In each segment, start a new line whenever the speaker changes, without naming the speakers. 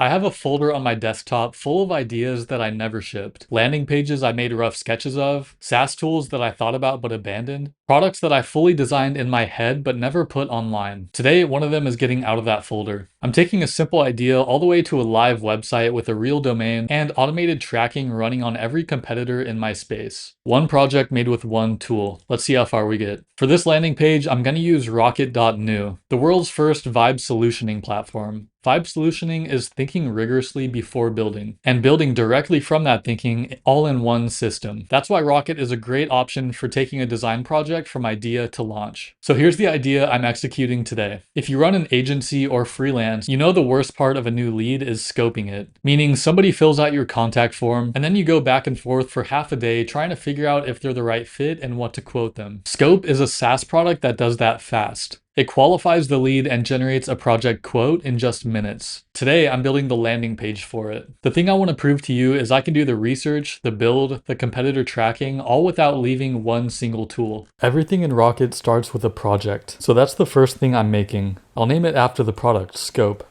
I have a folder on my desktop full of ideas that I never shipped. Landing pages I made rough sketches of, SaaS tools that I thought about but abandoned, products that I fully designed in my head but never put online. Today, one of them is getting out of that folder. I'm taking a simple idea all the way to a live website with a real domain and automated tracking running on every competitor in my space. One project made with one tool. Let's see how far we get. For this landing page, I'm going to use rocket.new, the world's first vibe solutioning platform. Vibe solutioning is thinking rigorously before building, and building directly from that thinking all in one system. That's why Rocket is a great option for taking a design project from idea to launch. So here's the idea I'm executing today. If you run an agency or freelance, you know the worst part of a new lead is scoping it, meaning somebody fills out your contact form, and then you go back and forth for half a day trying to figure out if they're the right fit and what to quote them. Scope is a SaaS product that does that fast. It qualifies the lead and generates a project quote in just minutes. Today, I'm building the landing page for it. The thing I want to prove to you is I can do the research, the build, the competitor tracking, all without leaving one single tool. Everything in Rocket starts with a project, so that's the first thing I'm making. I'll name it after the product, Scope.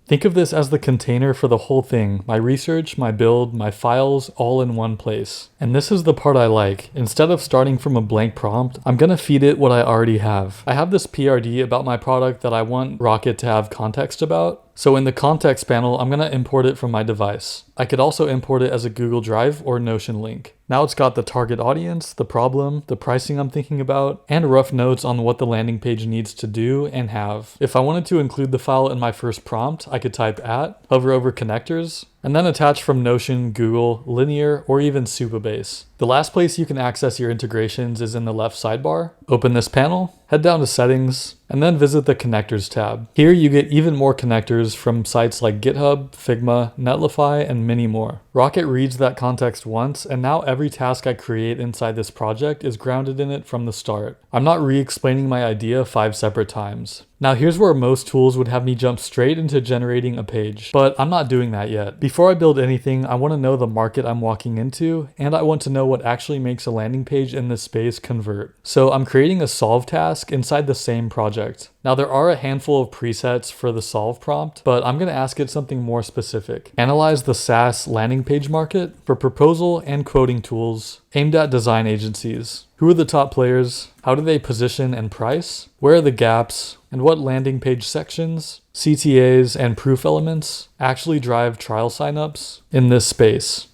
Think of this as the container for the whole thing, my research, my build, my files, all in one place. And this is the part I like. Instead of starting from a blank prompt, I'm gonna feed it what I already have. I have this PRD about my product that I want Rocket to have context about. So in the context panel, I'm gonna import it from my device. I could also import it as a Google Drive or Notion link. Now it's got the target audience, the problem, the pricing I'm thinking about, and rough notes on what the landing page needs to do and have. If I wanted to include the file in my first prompt, I could type @ hover over connectors, and then attach from Notion, Google, Linear, or even Supabase. The last place you can access your integrations is in the left sidebar. Open this panel, head down to Settings, and then visit the Connectors tab. Here you get even more connectors from sites like GitHub, Figma, Netlify, and many more. Rocket reads that context once, and now every task I create inside this project is grounded in it from the start. I'm not re-explaining my idea 5 separate times. Now here's where most tools would have me jump straight into generating a page, but I'm not doing that yet. Before I build anything, I want to know the market I'm walking into, and I want to know what actually makes a landing page in this space convert. So I'm creating a solve task inside the same project. Now there are a handful of presets for the solve prompt, but I'm going to ask it something more specific. Analyze the SaaS landing page market for proposal and quoting tools aimed at design agencies. Who are the top players? How do they position and price? Where are the gaps? And what landing page sections, CTAs, and proof elements actually drive trial signups in this space?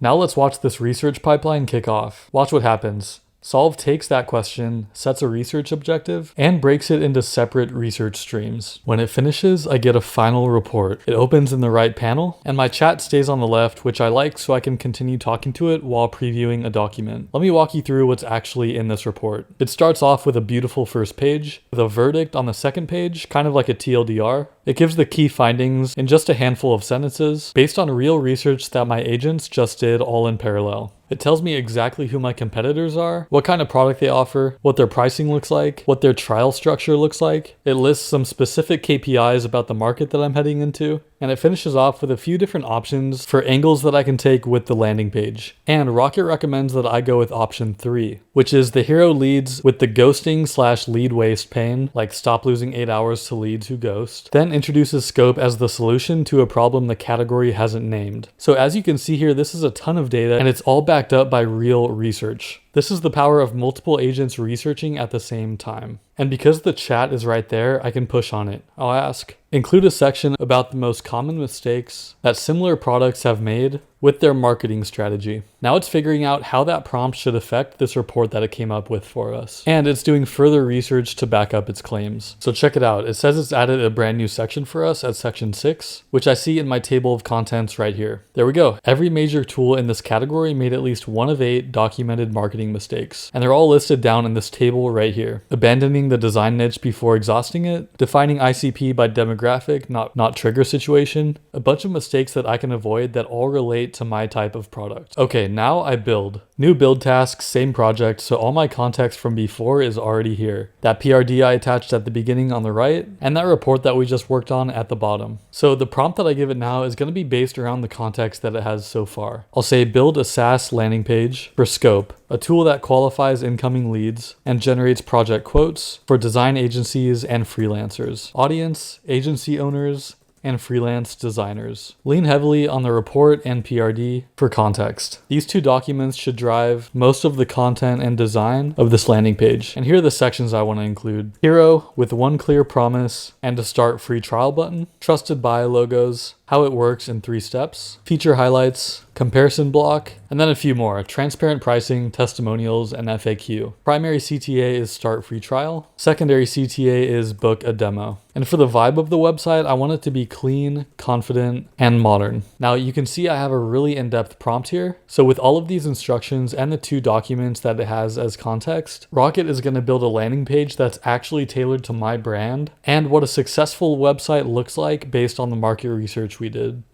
Now let's watch this research pipeline kick off. Watch what happens. Solve takes that question, sets a research objective, and breaks it into separate research streams. When it finishes, I get a final report. It opens in the right panel, and my chat stays on the left, which I like so I can continue talking to it while previewing a document. Let me walk you through what's actually in this report. It starts off with a beautiful first page, with a verdict on the second page, kind of like a TLDR. It gives the key findings in just a handful of sentences, based on real research that my agents just did all in parallel. It tells me exactly who my competitors are, what kind of product they offer, what their pricing looks like, what their trial structure looks like. It lists some specific KPIs about the market that I'm heading into, and it finishes off with a few different options for angles that I can take with the landing page. And Rocket recommends that I go with option 3, which is the hero leads with the ghosting/lead waste pain, like stop losing 8 hours to leads who ghost, then introduces scope as the solution to a problem the category hasn't named. So as you can see here, this is a ton of data, and it's all backed up by real research. This is the power of multiple agents researching at the same time. And because the chat is right there, I can push on it. I'll ask, include a section about the most common mistakes that similar products have made with their marketing strategy. Now it's figuring out how that prompt should affect this report that it came up with for us. And it's doing further research to back up its claims. So check it out. It says it's added a brand new section for us at section 6, which I see in my table of contents right here. There we go. Every major tool in this category made at least 1 of 8 documented marketing mistakes. And they're all listed down in this table right here. Abandoning the design niche before exhausting it, defining ICP by demographic, not trigger situation, a bunch of mistakes that I can avoid that all relate to my type of product. Okay, now I build. New build task, same project, so all my context from before is already here. That PRD I attached at the beginning on the right, and that report that we just worked on at the bottom. So the prompt that I give it now is going to be based around the context that it has so far. I'll say build a SaaS landing page for Scope, a tool that qualifies incoming leads and generates project quotes for design agencies and freelancers. Audience, agency owners, and freelance designers. Lean heavily on the report and PRD for context. These two documents should drive most of the content and design of this landing page. And here are the sections I want to include. Hero with one clear promise and a start free trial button. Trusted buy logos. How it works in 3 steps. Feature highlights. Comparison block, and then a few more: transparent pricing, testimonials, and FAQ. Primary CTA is start free trial. Secondary CTA is book a demo. And for the vibe of the website, I want it to be clean, confident, and modern. Now you can see I have a really in-depth prompt here. So with all of these instructions and the 2 documents that it has as context, Rocket is going to build a landing page that's actually tailored to my brand and what a successful website looks like based on the market research we did.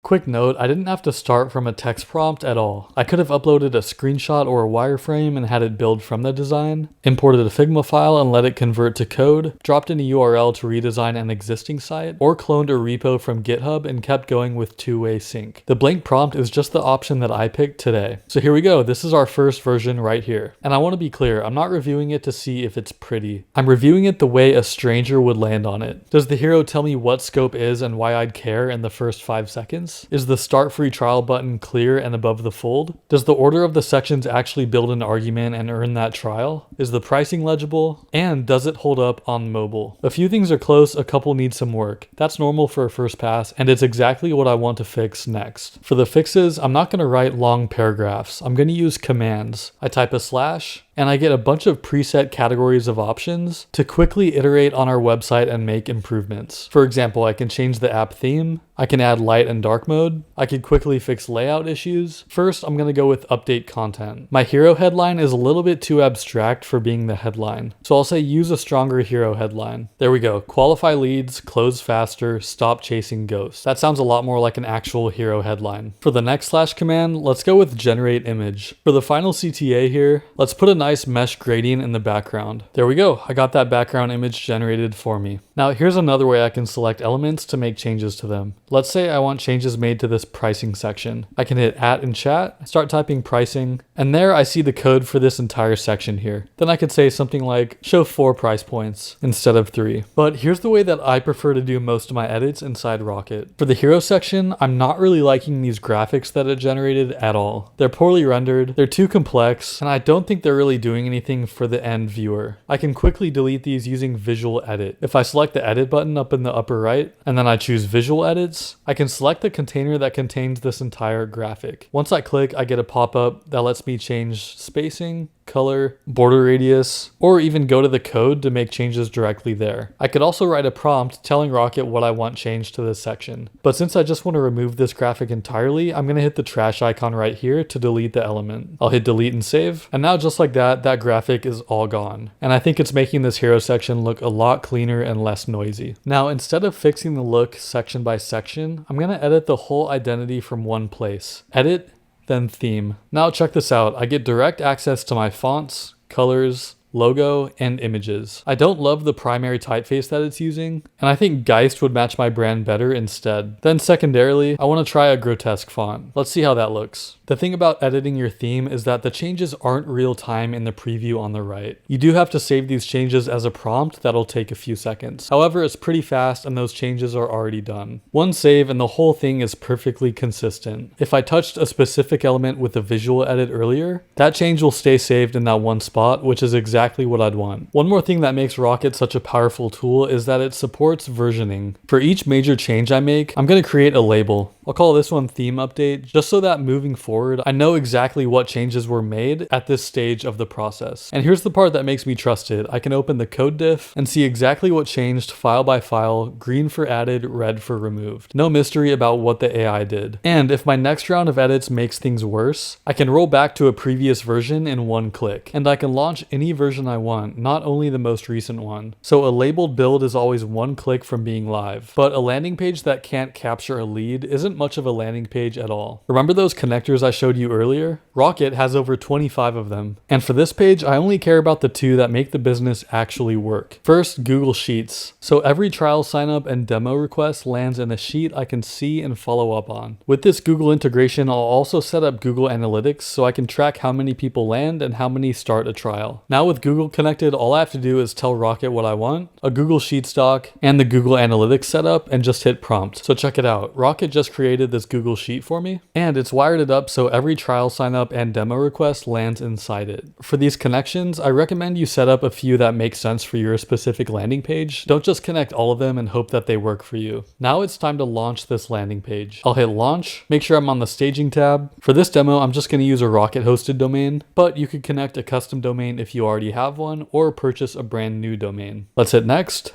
Quick note, I didn't have to start from a text prompt at all. I could have uploaded a screenshot or a wireframe and had it build from the design, imported a Figma file and let it convert to code, dropped in a URL to redesign an existing site, or cloned a repo from GitHub and kept going with two-way sync. The blank prompt is just the option that I picked today. So here we go, this is our first version right here. And I want to be clear, I'm not reviewing it to see if it's pretty. I'm reviewing it the way a stranger would land on it. Does the hero tell me what scope is and why I'd care in the first 5 seconds? Is the start free trial button clear and above the fold? Does the order of the sections actually build an argument and earn that trial? Is the pricing legible? And does it hold up on mobile? A few things are close, a couple need some work. That's normal for a first pass, and it's exactly what I want to fix next. For the fixes, I'm not going to write long paragraphs. I'm going to use commands. I type a slash, and I get a bunch of preset categories of options to quickly iterate on our website and make improvements. For example, I can change the app theme, I can add light and dark mode, I could quickly fix layout issues. First, I'm going to go with update content. My hero headline is a little bit too abstract for being the headline, so I'll say use a stronger hero headline. There we go. Qualify leads, close faster, stop chasing ghosts. That sounds a lot more like an actual hero headline. For the next slash command, let's go with generate image. For the final CTA here, let's put a nice mesh gradient in the background. There we go. I got that background image generated for me. Now here's another way I can select elements to make changes to them. Let's say I want changes made to this pricing section. I can hit @ in chat, start typing pricing, and there I see the code for this entire section here. Then I could say something like show 4 price points instead of 3. But here's the way that I prefer to do most of my edits inside Rocket. For the hero section, I'm not really liking these graphics that it generated at all. They're poorly rendered, they're too complex, and I don't think they're really doing anything for the end viewer. I can quickly delete these using visual edit. If I select the edit button up in the upper right, and then I choose visual edits, I can select the container that contains this entire graphic. Once I click, I get a pop-up that lets me change spacing, color, border radius, or even go to the code to make changes directly there. I could also write a prompt telling Rocket what I want changed to this section. But since I just want to remove this graphic entirely, I'm going to hit the trash icon right here to delete the element. I'll hit delete and save. And now just like that, that graphic is all gone. And I think it's making this hero section look a lot cleaner and less noisy. Now, instead of fixing the look section by section, I'm going to edit the whole identity from one place. Edit, then theme. Now check this out. I get direct access to my fonts, colors, logo, and images. I don't love the primary typeface that it's using, and I think Geist would match my brand better instead. Then secondarily, I want to try a grotesque font. Let's see how that looks. The thing about editing your theme is that the changes aren't real time in the preview on the right. You do have to save these changes as a prompt that'll take a few seconds. However, it's pretty fast and those changes are already done. One save and the whole thing is perfectly consistent. If I touched a specific element with a visual edit earlier, that change will stay saved in that one spot, which is exactly what I'd want. One more thing that makes Rocket such a powerful tool is that it supports versioning. For each major change I make, I'm going to create a label. I'll call this one theme update, just so that moving forward, I know exactly what changes were made at this stage of the process. And here's the part that makes me trust it. I can open the code diff and see exactly what changed file by file, green for added, red for removed. No mystery about what the AI did. And if my next round of edits makes things worse, I can roll back to a previous version in one click. And I can launch any version I want, not only the most recent one. So a labeled build is always one click from being live. But a landing page that can't capture a lead isn't much of a landing page at all. Remember those connectors I showed you earlier? Rocket has over 25 of them. And for this page, I only care about the 2 that make the business actually work. First, Google Sheets. So every trial signup and demo request lands in a sheet I can see and follow up on. With this Google integration, I'll also set up Google Analytics so I can track how many people land and how many start a trial. Now with with Google connected, all I have to do is tell Rocket what I want, a Google Sheets doc, and the Google Analytics setup, and just hit prompt. So check it out. Rocket just created this Google Sheet for me, and it's wired it up so every trial sign up and demo request lands inside it. For these connections, I recommend you set up a few that make sense for your specific landing page. Don't just connect all of them and hope that they work for you. Now it's time to launch this landing page. I'll hit launch, make sure I'm on the staging tab. For this demo, I'm just going to use a Rocket hosted domain, but you could connect a custom domain if you already have one, or purchase a brand new domain. Let's hit next.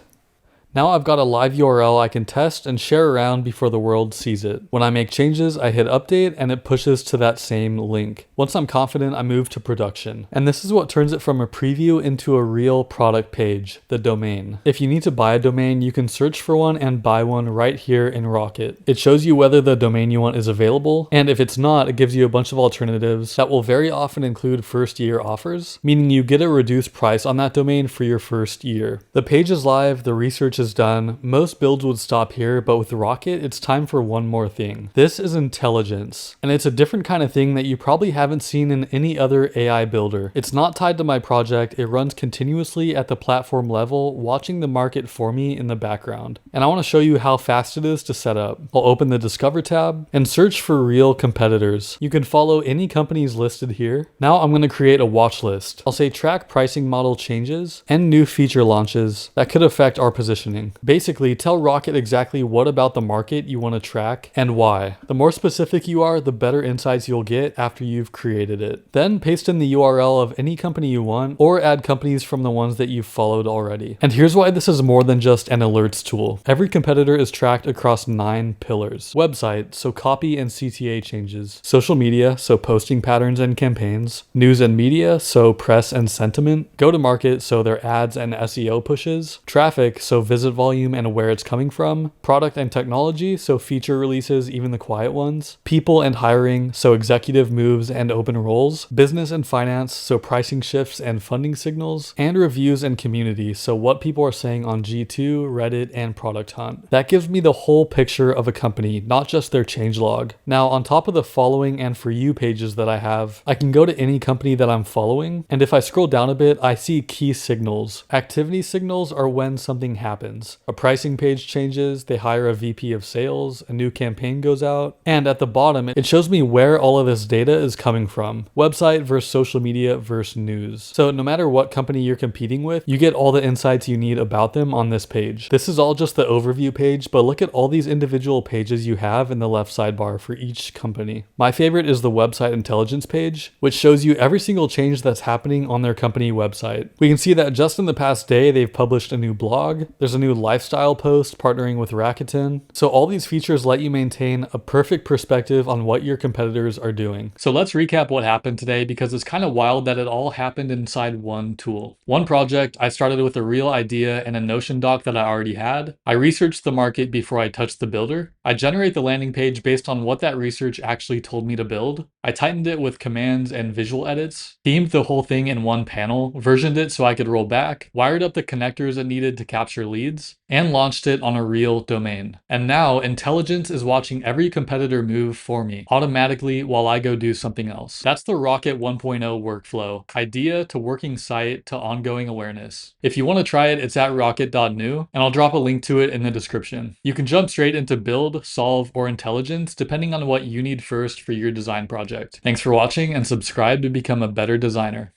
Now I've got a live URL I can test and share around before the world sees it. When I make changes, I hit update and it pushes to that same link. Once I'm confident, I move to production. And this is what turns it from a preview into a real product page, the domain. If you need to buy a domain, you can search for one and buy one right here in Rocket. It shows you whether the domain you want is available, and if it's not, it gives you a bunch of alternatives that will very often include first year offers, meaning you get a reduced price on that domain for your first year. The page is live, the research is done. Most builds would stop here, but with Rocket, it's time for one more thing. This is intelligence, and it's a different kind of thing that you probably haven't seen in any other AI builder. It's not tied to my project, it runs continuously at the platform level, watching the market for me in the background. And I want to show you how fast it is to set up. I'll open the Discover tab and search for real competitors. You can follow any companies listed here. Now I'm going to create a watch list. I'll say track pricing model changes and new feature launches that could affect our positioning. Basically, tell Rocket exactly what about the market you want to track and why. The more specific you are, the better insights you'll get after you've created it. Then paste in the URL of any company you want, or add companies from the ones that you've followed already. And here's why this is more than just an alerts tool. Every competitor is tracked across 9 pillars. Website, so copy and CTA changes. Social media, so posting patterns and campaigns. News and media, so press and sentiment. Go to market, so their ads and SEO pushes. Traffic, so visit volume and where it's coming from. Product and technology, so feature releases, even the quiet ones. People and hiring, so executive moves and open roles. Business and finance, so pricing shifts and funding signals. And reviews and community, so what people are saying on G2, Reddit, and Product Hunt. That gives me the whole picture of a company, not just their changelog. Now, on top of the following and for you pages that I have, I can go to any company that I'm following, and if I scroll down a bit, I see key signals. Activity signals are when something happens. A pricing page changes, they hire a VP of sales, a new campaign goes out, and at the bottom, it shows me where all of this data is coming from. Website versus social media versus news. So no matter what company you're competing with, you get all the insights you need about them on this page. This is all just the overview page, but look at all these individual pages you have in the left sidebar for each company. My favorite is the website intelligence page, which shows you every single change that's happening on their company website. We can see that just in the past day, they've published a new blog, there's a new lifestyle post partnering with Rakuten. So all these features let you maintain a perfect perspective on what your competitors are doing. So let's recap what happened today, because it's kind of wild that it all happened inside one tool. One project, I started with a real idea and a Notion doc that I already had. I researched the market before I touched the builder. I generate the landing page based on what that research actually told me to build. I tightened it with commands and visual edits, themed the whole thing in one panel, versioned it so I could roll back, wired up the connectors it needed to capture leads, and launched it on a real domain. And now intelligence is watching every competitor move for me automatically while I go do something else. That's the Rocket 1.0 workflow, idea to working site to ongoing awareness. If you want to try it, it's at rocket.new, and I'll drop a link to it in the description. You can jump straight into build, solve, or intelligence depending on what you need first for your design project. Thanks for watching, and subscribe to become a better designer.